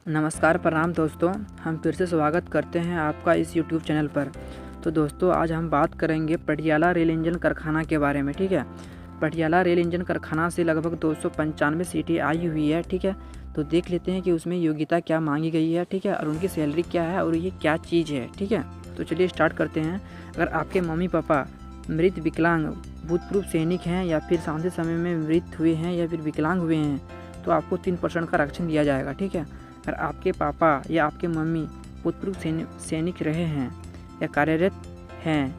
नमस्कार प्रणाम दोस्तों, हम फिर से स्वागत करते हैं आपका इस यूट्यूब चैनल पर। तो दोस्तों आज हम बात करेंगे पटियाला रेल इंजन कारखाना के बारे में। ठीक है, पटियाला रेल इंजन कारखाना से लगभग 295 सीटें आई हुई है। ठीक है, तो देख लेते हैं कि उसमें योग्यता क्या मांगी गई है। ठीक है, और उनकी सैलरी क्या है और ये क्या चीज़ है। ठीक है, तो चलिए स्टार्ट करते हैं। अगर आपके मम्मी पापा मृत विकलांग भूतपूर्व सैनिक हैं या फिर शांति समय में मृत हुए हैं या फिर विकलांग हुए हैं तो आपको 3% का आरक्षण दिया जाएगा। ठीक है, अगर आपके पापा या आपके मम्मी भूतपूर्व सैनिक रहे हैं या कार्यरत हैं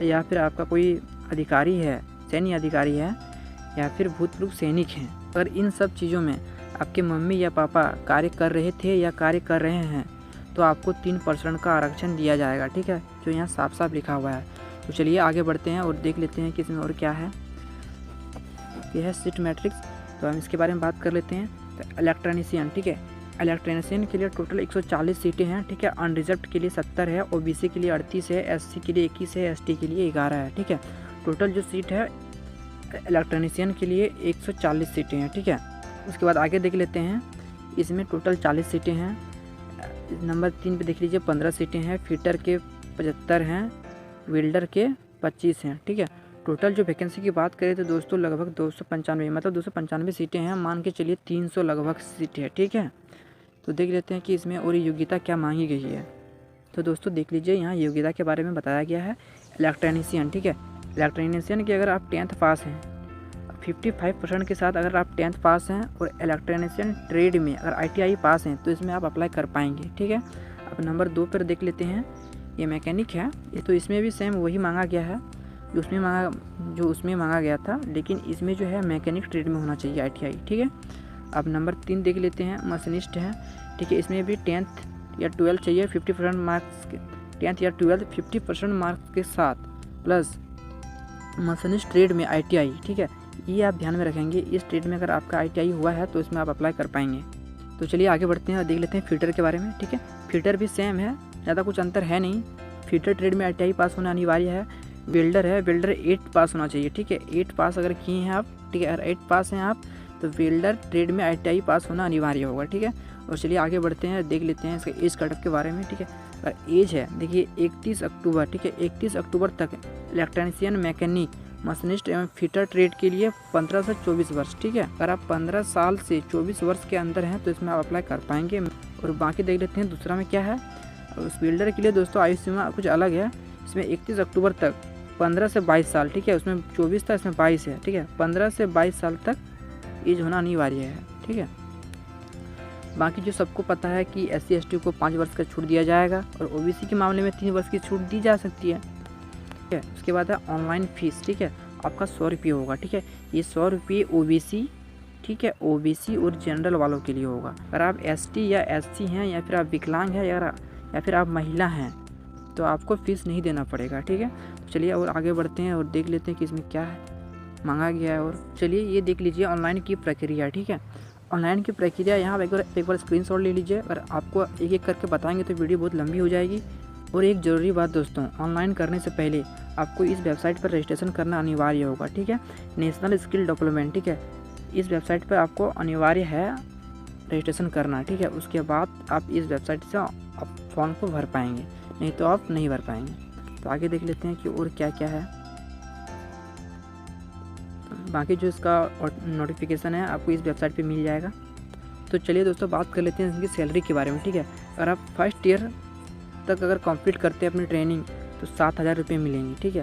या फिर आपका कोई अधिकारी है, सैन्य अधिकारी है या फिर भूतपूर्व सैनिक हैं, अगर इन सब चीज़ों में आपके मम्मी या पापा कार्य कर रहे थे या कार्य कर रहे हैं तो आपको 3% का आरक्षण दिया जाएगा। ठीक है, जो यहाँ साफ साफ लिखा हुआ है। तो चलिए आगे बढ़ते हैं और देख लेते हैं कि इसमें और क्या है। यह है सीट मैट्रिक्स, तो हम इसके बारे में बात कर लेते हैं। तो इलेक्ट्रॉनिशियन, ठीक है, इलेक्ट्रॉनिशियन के लिए टोटल 140 सीटें हैं। ठीक है, अनरिजर्व्ड के लिए 70 है, ओबीसी के लिए 38 है, एससी के लिए 21 है, एसटी के लिए 11 है। ठीक है, टोटल जो सीट है इलेक्ट्रॉनिशियन के लिए 140 सीटें हैं। ठीक है, उसके बाद आगे देख लेते हैं। इसमें टोटल 40 सीटें हैं। नंबर 3 पे देख लीजिए 15 सीटें हैं, फिटर के 75 हैं, वेल्डर के 25 हैं। ठीक है, टोटल जो वैकेंसी की बात करें तो दोस्तों लगभग 295 मतलब 295 सीटें हैं। मान के चलिए 300 लगभग सीटें हैं। ठीक है, तो देख लेते हैं कि इसमें और योग्यता क्या मांगी गई है। तो दोस्तों देख लीजिए, यहाँ योग्यता के बारे में बताया गया है। इलेक्ट्रॉनिशियन, ठीक है, इलेक्ट्रॉनिशियन की अगर आप 10th पास हैं 55% के साथ, अगर आप 10th पास हैं और इलेक्ट्रॉनिशियन ट्रेड में अगर ITI पास हैं तो इसमें आप अप्लाई कर पाएंगे। ठीक है, अब नंबर 2 पर देख लेते हैं। ये मैकेनिक है, ये तो इसमें भी सेम वही मांगा गया है जो उसमें मांगा गया था, लेकिन इसमें जो है मैकेनिक ट्रेड में होना चाहिए ITI। ठीक है, अब नंबर 3 देख लेते हैं। मशीनिस्ट है, ठीक है, इसमें भी 10th या 12th चाहिए 50% मार्क्स, 10th या 12th 50% मार्क्स के साथ प्लस मशीनिस्ट ट्रेड में ITI। ठीक है, ये आप ध्यान में रखेंगे। इस ट्रेड में अगर आपका ITI हुआ है तो इसमें आप अप्लाई कर पाएंगे। तो चलिए आगे बढ़ते हैं और देख लेते हैं फिटर के बारे में। ठीक है, फिटर भी सेम है, ज़्यादा कुछ अंतर है नहीं। फिटर ट्रेड में ITI पास होना अनिवार्य है। वेल्डर है, वेल्डर 8 पास होना चाहिए। ठीक है, 8 पास अगर किए हैं आप, ठीक है, अगर 8 पास हैं आप तो वेल्डर ट्रेड में ITI पास होना अनिवार्य होगा। ठीक है, और चलिए आगे बढ़ते हैं, देख लेते हैं इसके एज कटअप के बारे में। ठीक है, अगर एज है देखिए 31 अक्टूबर, ठीक है, 31 अक्टूबर तक इलेक्ट्रॉनिशियन, मैकेनिक, मशीनिस्ट एवं फिटर ट्रेड के लिए 15 से 24 वर्ष। ठीक है, अगर आप 15 साल से 24 वर्ष के अंदर हैं तो इसमें आप अप्लाई कर पाएंगे। और बाकी देख लेते हैं दूसरा में क्या है। उस वेल्डर के लिए दोस्तों आयु सीमा कुछ अलग है। इसमें 31 अक्टूबर तक 15 से 22 साल, ठीक है, उसमें 24 था, इसमें 22 है। ठीक है, 15 से 22 साल तक एज होना अनिवार्य है। ठीक है, बाकी जो सबको पता है कि SC ST को 5 वर्ष का छूट दिया जाएगा और OBC के मामले में 3 वर्ष की छूट दी जा सकती है। ठीक है, उसके बाद है ऑनलाइन फीस। ठीक है, आपका 100 रुपये होगा। ठीक है, ये 100 रुपये OBC, ठीक है, OBC और जनरल वालों के लिए होगा। अगर आप ST या SC हैं या फिर आप विकलांग हैं या फिर आप महिला हैं तो आपको फ़ीस नहीं देना पड़ेगा। ठीक है, तो चलिए और आगे बढ़ते हैं और देख लेते हैं कि इसमें क्या है मांगा गया है। और चलिए ये देख लीजिए ऑनलाइन की प्रक्रिया। ठीक है, ऑनलाइन की प्रक्रिया यहाँ एक बार स्क्रीनशॉट ले लीजिए। अगर आपको एक एक करके बताएंगे तो वीडियो बहुत लंबी हो जाएगी। और एक ज़रूरी बात दोस्तों, ऑनलाइन करने से पहले आपको इस वेबसाइट पर रजिस्ट्रेशन करना अनिवार्य होगा। ठीक है, नेशनल स्किल डेवलपमेंट, ठीक है, इस वेबसाइट पर आपको अनिवार्य है रजिस्ट्रेशन करना। ठीक है, उसके बाद आप इस वेबसाइट से आप फॉर्म को भर पाएंगे, नहीं तो आप नहीं भर पाएंगे। तो आगे देख लेते हैं कि और क्या क्या है। बाकी जो इसका नोटिफिकेशन है आपको इस वेबसाइट पे मिल जाएगा। तो चलिए दोस्तों बात कर लेते हैं इसकी सैलरी के बारे में। ठीक है, अगर आप फर्स्ट ईयर तक अगर कंप्लीट करते हैं अपनी ट्रेनिंग तो 7,000 रुपये मिलेंगे। ठीक है,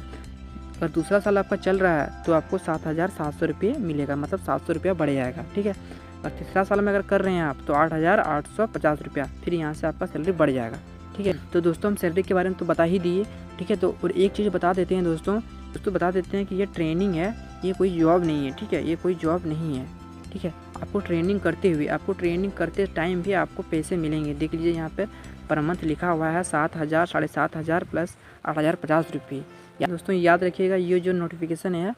अगर दूसरा साल आपका चल रहा है तो आपको 7,700 रुपये मिलेगा, मतलब 700 रुपया बढ़ जाएगा। ठीक है, और तीसरा साल में अगर कर रहे हैं आप तो 8,850 रुपया, फिर यहाँ से आपका सैलरी बढ़ जाएगा। ठीक है, तो दोस्तों हम सैलरी के बारे में तो बता ही दिए। ठीक है, तो और एक चीज़ बता देते हैं दोस्तों बता देते हैं कि ये ट्रेनिंग है, ये कोई जॉब नहीं है। ठीक है, ये कोई जॉब नहीं है। ठीक है, आपको ट्रेनिंग करते टाइम भी आपको पैसे मिलेंगे। देख लीजिए यहाँ पे पर मंथ लिखा हुआ है 7,000, 7,500 प्लस 8,050 रुपये। या दोस्तों याद रखिएगा, ये जो नोटिफिकेशन है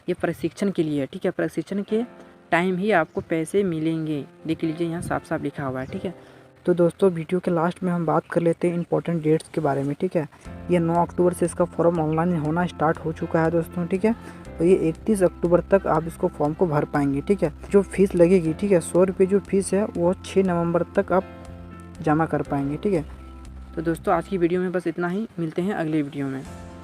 ये प्रशिक्षण के लिए है। ठीक है, प्रशिक्षण के टाइम ही आपको पैसे मिलेंगे। देख लीजिए यहाँ साफ साफ लिखा हुआ है। ठीक है, तो दोस्तों वीडियो के लास्ट में हम बात कर लेते हैं इंपॉर्टेंट डेट्स के बारे में, ठीक है। ये 9 अक्टूबर से इसका फॉर्म ऑनलाइन होना स्टार्ट हो चुका है दोस्तों, ठीक है। तो ये 31 अक्टूबर तक आप इसको फॉर्म को भर पाएंगे, ठीक है। जो फीस लगेगी, ठीक है, 100 रुपये जो फीस है वो 6 नवंबर तक आप जमा कर पाएंगे, ठीक है। तो दोस्तों आज की वीडियो में बस इतना ही, मिलते हैं अगले वीडियो में।